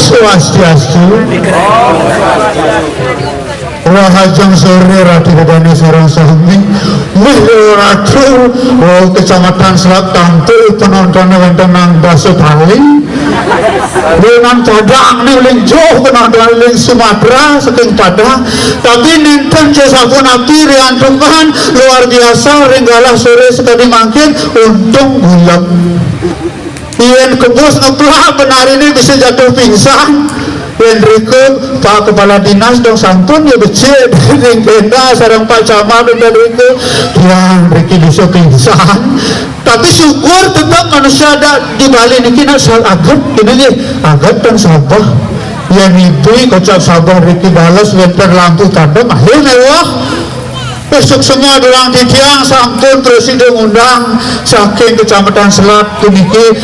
Swastiastu. Rahajeng sore radhidane sareng sami Ratu Kecamatan Selat Tampil penontonnya wonten nang Baso Bali dengan Padang ning jauh penonton ning Sumatera saking Padang tapi ninten sampun api riantungan luar biasa ringgalah sore sekali mangkin untung gulap yen kebos ngeplak benar ini bisa jatuh pingsan. Enrico Pak Kepala Dinas dong sampun ya becet ring benda sareng Pak Camat dan Enrico yang Ricky bisa pingsan tapi syukur tetap manusia ada di Bali niki nak soal agat ini agat dan sabah yang itu kocak sabah Ricky balas wenter lampu tandem akhirnya wah besok semua dorang titiang sampun presiden undang saking Kecamatan Selat niki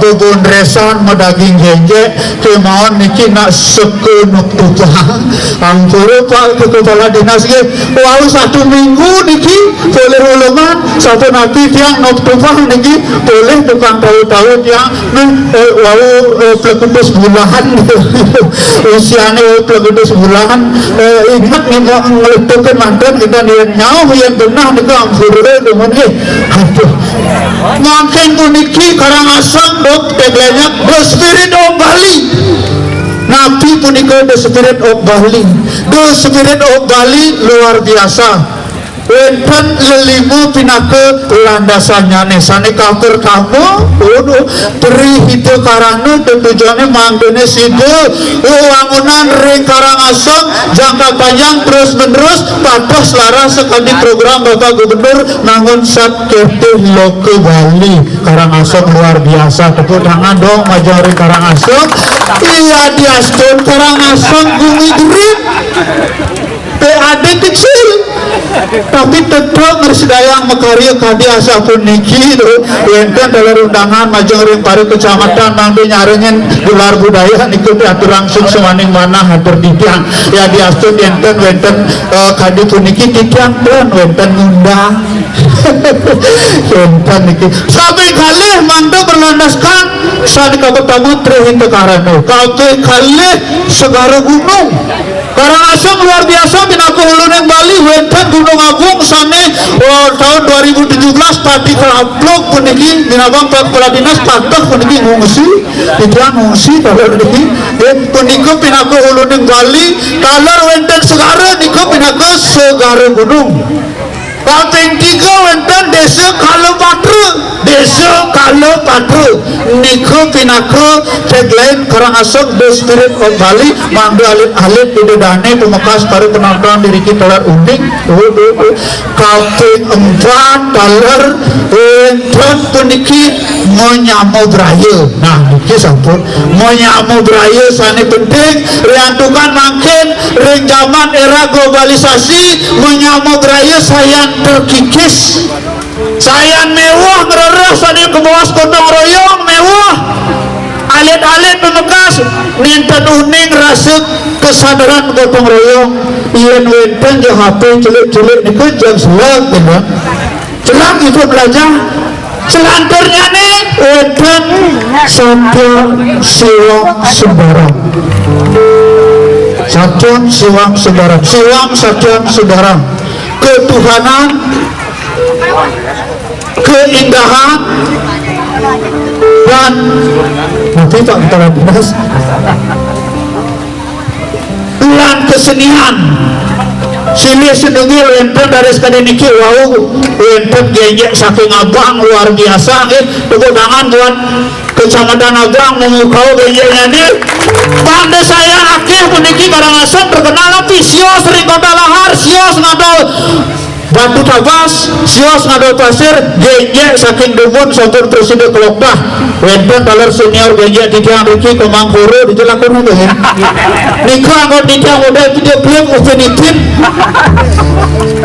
bubun resan medaging genje kemauan niki nak sekenuk tupang ampura Pak Kepala Dinas ge wau 1 minggu niki boleh uleman satu nanti tiang nok tupang niki boleh tukang tahu-tahu tiang wau pelekutus bulahan usianya pelekutus bulahan ingat nih mau ngeletukan mantan kita nyawa yang benar nika ampura dengan aduh makin puniki Karangasem dok tagline-nya The Spirit of Bali nabi punika The Spirit of Bali The Spirit of Bali luar biasa wenten lelimu pinake landasannya nesane cover kamu teri hidup karana tujuannya manggone sido wangunan ring Karangasem jangka panjang terus menerus pada selaras sekali program Bapak Gubernur nangun sat ketih loke Bali Karangasem luar biasa tepuk tangan dong majori Karangasem iya diastun Karangasem bumi green PAD kecil tapi tetap bersedayang mekarya kadi asa pun niki itu enten dalam undangan majeng pari kecamatan mangde nyarengen gelar budaya ikuti atur langsung semaning mana hatur titiang ya diastun enten wenten kadi pun niki titiang dan wenten ngundang enten niki sampai kali mangde berlandaskan saat kamu terhinta karano kabeh kali segara gunung Karangasem luar biasa binaku huluning Bali wenten Gunung Agung sane tahun 2017 tadi kelaplok puniki binabang Kepala Dinas patah puniki ngungsi tidak ngungsi kalau puniki dan puniki binaku huluning Bali kalau wenten segara niku binaku segara gunung Kaping 3 wenten desa Kalopatru niku pinaku tagline Karangasem The Spirit of Bali mangga alit-alit didedane pemekas karo penonton diri kita unik kaping 4 daler enten puniki monyamu braya. Nah niki sampun monyamu braya sane penting riantukan makin ring zaman era globalisasi monyamu braya sayan terkikis sayan mewah ngerereh sane kebawas gotong royong mewah alit-alit memekas ninten uning rasuk kesadaran gotong royong yen wenten je HP celik-celik niku jam selak ya celak itu belajar selanturnya nih wenten sampun siwang sembarang sampun siwang sembarang siwang sampun sembarang ketuhanan keindahan dan nanti tak kita bahas lan kesenian silih sedengil enten dari sekadar niki wau enten gejek saking abang luar biasa pegunangan buat kecamatan abang memukau gejeknya ini pada saya akhir puniki Karangasem terkenal sios ring kota lahar sios ngadol batu tabas sios ngadol pasir gejek saking dubun sampun presiden kelokdah wenten taler senior gejek tidiang riki kemang kuru dijelakun itu ya nikah anggot tidiang udah tidak belum ufinitin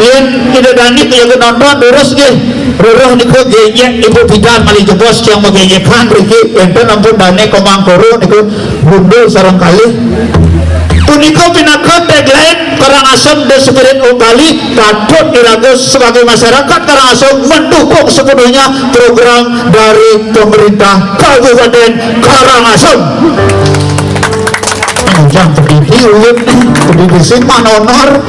yang tidak danik yang nonton terus gih ruruh niku gejek ibu bidan mali jebos yang mau gejekan riki wenten ampun danik kemang kuru niku bundul sarang kali puniko pinakan tagline Karangasem The Spirit of Bali patut diragus sebagai masyarakat Karangasem mendukung sepenuhnya program dari pemerintah Kabupaten Karangasem. Yang terdidik ulit terdidik simpan honor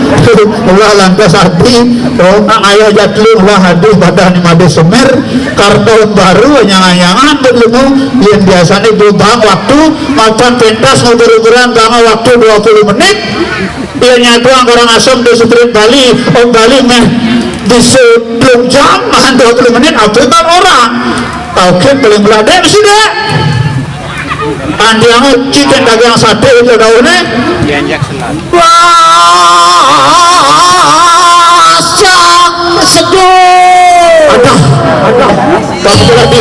ulah lantas hati nang ayah jatlu ulah hadis badan made semer karton baru nyangan-nyangan berlemu yang biasanya berubah waktu mapan pentas ngobrol-ngobrolan bang waktu 20 menit yang nyatuan Karangasem di Spirit Bali Om Bali meh di 10 jam 20 menit apa kan orang oke paling beladek sudah andi yang chicken dagang sate itu daunnya wah sang seduh ada tapi lagi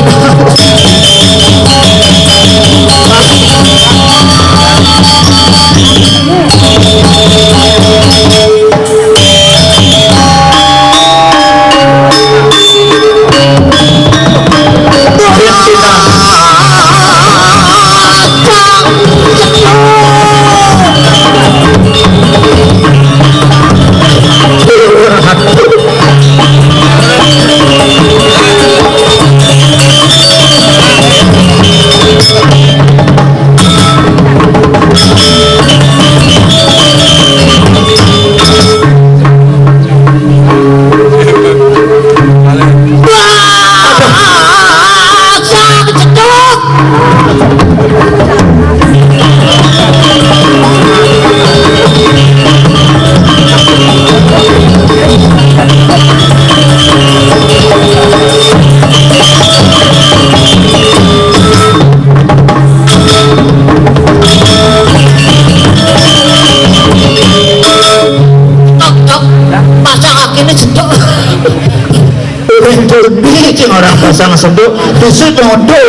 orang pasang senduk disini mondok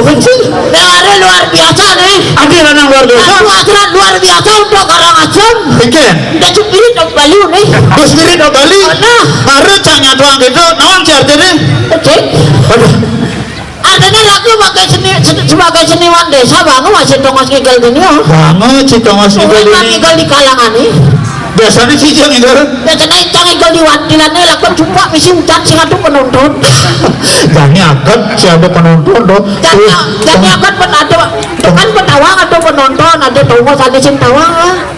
yang ada luar biasa nih ada yang luar biasa aturan luar biasa untuk Karangasem bikin ada Spirit of Bali nih Spirit of Bali baru jangan doang gitu non artinya artinya lagi sebagai seniwan desa bangun masih tongos ngigel gini bangun si tongos ngigel ini di kalangan nih biasanya sih yang itu biasanya yang itu di wantilannya lakukan jumpa misi hujan sih ada penonton jangan akan siapa penonton dong jangan akan ada kan penawang ada penonton ada tongos ada sing tawang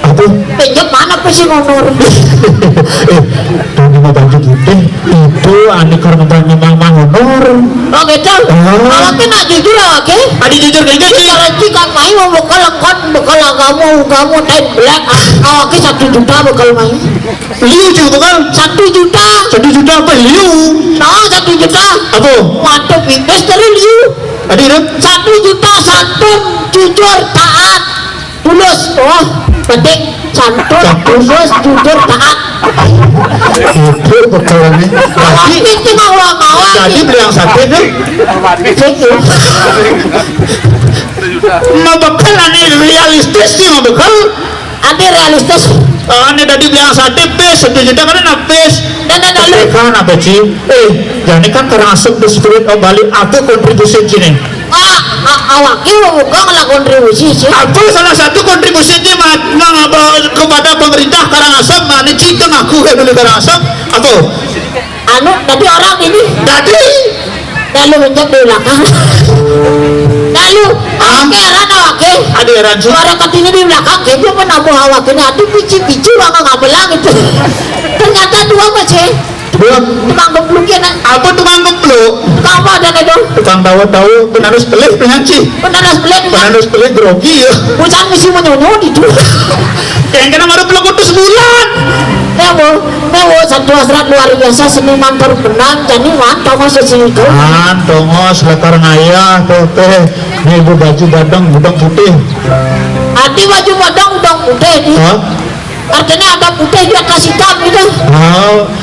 apa pinjam mana sih ngonor ini mau baju putih itu ane karena memang honor oh gitu kalau kena jujur lah oke adi jujur kayak gitu kalau jika main mau bekal kamu black oke 1 juta bekal main liu juga kan 1 juta apa liu nah 1 juta apa waduh bibis dari liu adi dong 1 juta santun jujur taat tulus oh penting santun tulus jujur taat Itu betul nih. Awak ini ngawak-ngawak. Jadi beli yang sate tuh. Mau bekal ane realistis sih mau bekal. Ane realistis. Ane tadi bilang sate pes 1 juta kan napes. Dan lu Kan apa sih? Jadi kan Karangasem di Spirit of Bali apa kontribusi sini? awak ini bukan lah kontribusi sih. Apa salah satu kontribusinya kepada pemerintah Karangasem? Mana cita ngaku kayak dulu Karangasem? Apa? Anu tadi orang ini. Lalu menjak di belakang. Lalu awake eran awake. Ada eran sih. Suara katanya di belakang dia menabuh awake ini. Aduh pici-pici bangga nggak belang itu. Ternyata dua masih. Tukang gebluk ya nak. Apa tukang gebluk? Kamu ada itu? Tukang tahu penanus pelik penyanci. Penanus pelik grogi ya. Bukan mesti menyunuh itu. Yang kena baru peluk itu sebulan. Mewo satu hasrat luar biasa seniman terkenal jadi mantap mas sini itu. Tongos lekar ngaya teh nih ibu baju badang budang putih. Arti baju badang udang putih nih. Artinya ada putih di atas hitam gitu.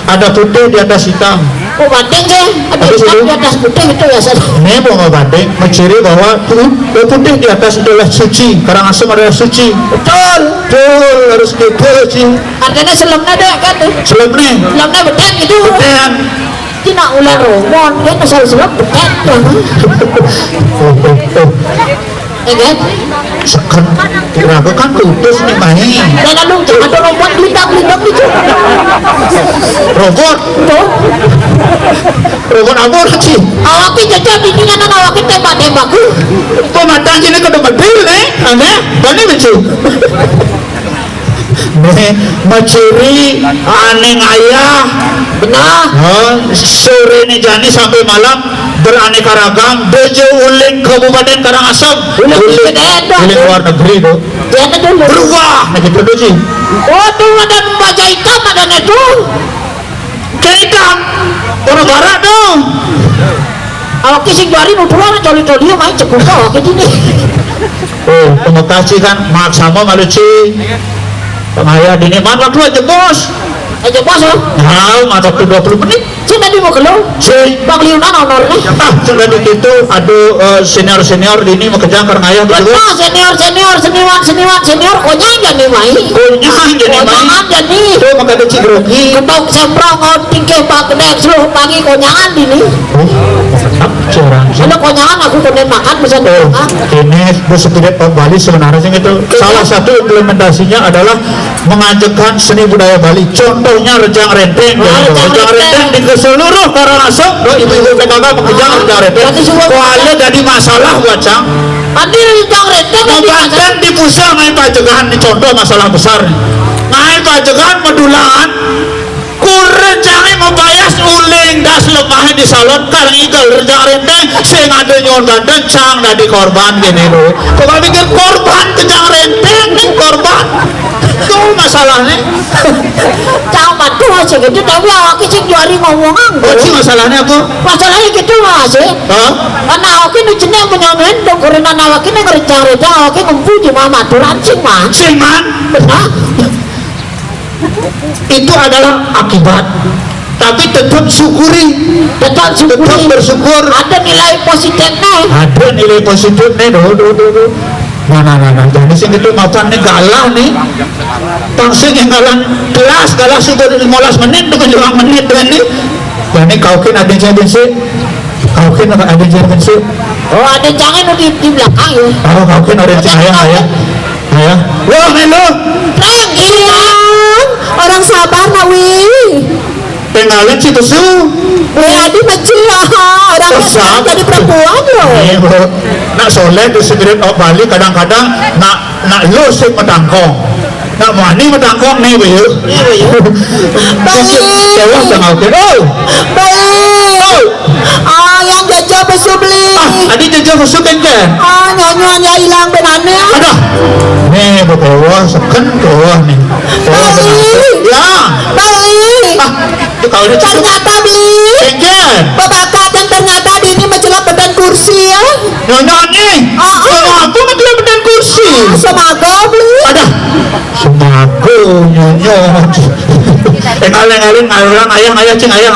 Ada putih di atas hitam. Oh banding sih, ada hitam di atas putih itu biasa. Ini mau banding, menciri bahwa putih di atas adalah suci. Karangasem adalah suci. Betul, harus gitu sih. Artinya selemnya deh kan? Selemnya betek gitu. Betek. Tina ular romon, dia asal selam betek tuh. Kan? Kan kira-kira kan putus nih main. Jangan dong, jangan ada robot gelindang gitu. Robot apa sih? Awaknya jajah bimbingan awaknya tembak-tembak. Kok matang sini ke depan bil nih? Aneh, mana lucu? Nih, mencuri aneh ayah. Benar. Sore ini jani sampai malam beraneka ragam bejo uling Kabupaten Karangasem. Uling luar negeri tuh. Berubah, nah gitu tuh sih. Oh tuh ada baja hitam ada itu. Hitam, orang barat dong. Awak kisih jari nutulan coli-coli main cukup awak ini. Terima kasih kan, maaf sama malu sih. Pengayah dini mana waktu aja bos? Aja bos loh. Mata waktu 20 menit. Cina di mau keluar. Bang Liunan honornya. Sudah di situ ada senior dini mau kerja karena ayah betul. Senior senior konya jadi mai. Konyangan jadi. Itu maka ada cigrogi. Ketok semprong tingkeh pak kedek seluruh pagi konyangan dini. Ada konyangan aku kemudian makan bisa makan. Ini The Spirit of Bali sebenarnya itu salah satu implementasinya adalah mengajarkan seni budaya Bali. Contohnya rejang renteng. Rejang renteng di seluruh Karangasem. Ibu-ibu PKK pekerjaan rejang renteng. Kuala jadi masalah buat cang. Nanti rejang renteng membanten di pusat main pajegahan ini contoh masalah besar nih. Main pajegahan medulangan. Kurejangnya membayas uling das lemahnya di salon karena igal rejang renteng sing ada nyon banten cang dari korban gini loh. Kok pikir korban kejang renteng nih korban. Itu masalahnya. Cang bantu aja gitu tapi awak sih juari ngomongan. Sih masalahnya apa? Masalahnya gitu mas karena awak ini jenis menyanyiin dong karena awak ini ngerejang-rejang awak ini ngumpul di mama turan sing man benar. Itu adalah akibat tapi tetap bersyukur ada nilai positifnya nah jadi sing itu macan nih galah nih tangsing yang galah sudah 15 menit dengan 5 menit nih jadi kaukin ada jadi sih oh ada jangan di belakang ya kaukin ada ayah wah melu orang sabar nawi tinggalin si tusu di kecil orang jadi perempuan loh nak soleh di Spirit of Bali kadang-kadang nak lu sing metangkong nak mani metangkong nih wih baik yang jajah besu beli adik jajah besu kan nyanyiannya hilang benannya aduh nih bawah seken bawah nih ya kalau ini ternyata beli babakat dan ternyata ini menjelang beban kursi ya nyonya nih aku menjelang beban kursi semago beli ada semago nyonya Ngaling ngalang ayang cing ayang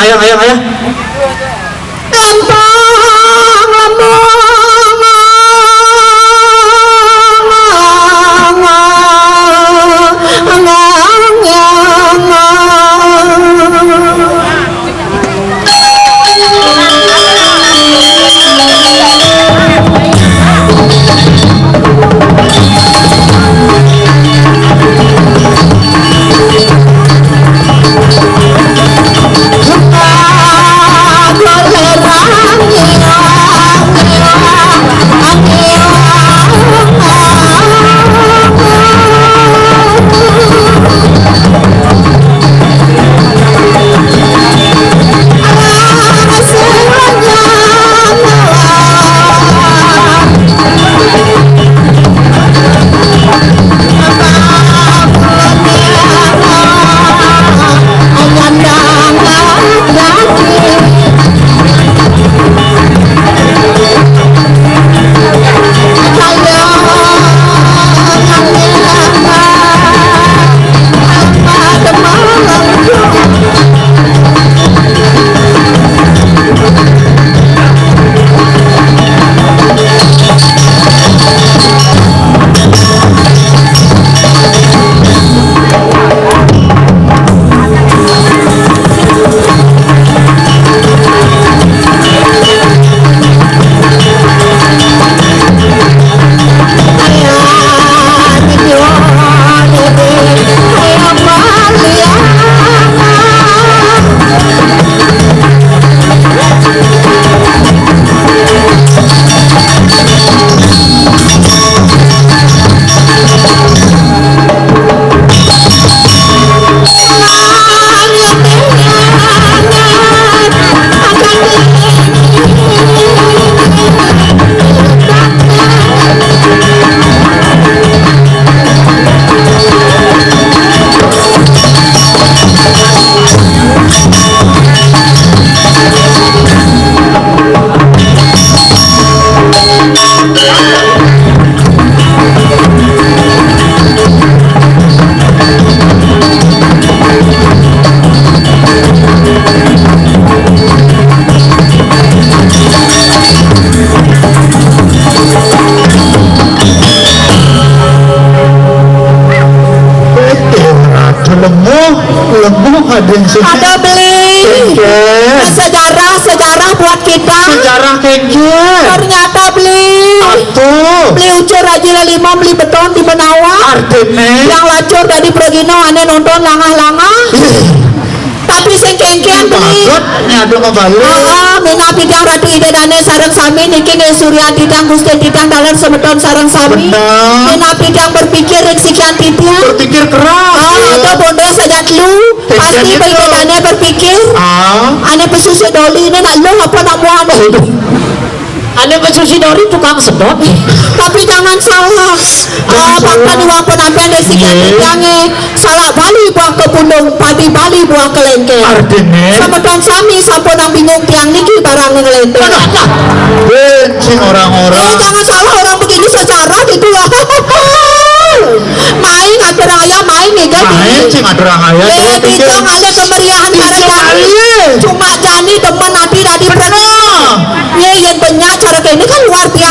ada beli sejarah buat kita. Sejarah kengkir. Ternyata beli ucur aja lima beli beton di Menawa. Artinya yang lacur dari Progino aneh nonton langah-langah. Tapi sing kengkian beli. Nyadu ngebalik. Mina bidang Ratu Ida Dane sareng sami niki nge Surya Didang Gusti Didang dalan semeton sareng sami. Mina bidang berpikir rek sekian titia. Berpikir keras. Atau bondo saja lu pasti Dane berpikir. Ane pesusi doli ini nak lu apa nak muam. Ane pesusi doli tukang sedot. Tapi jangan salah. Fakta dua penapian dari sekian tiangnya salah bali buang ke pundung pati bali buang ke lengke. Artinya Semeton sami sampun nang bingung tiang niki barang nang lente. Bencing orang-orang. Jangan salah orang begini sejarah gitu lah. Main ada orang ayah main nih kan. Main cing ada orang ayah. Kita ada kemeriahan barang cuma jani temen nanti tadi pernah. Yang tanya cara kayak ini kan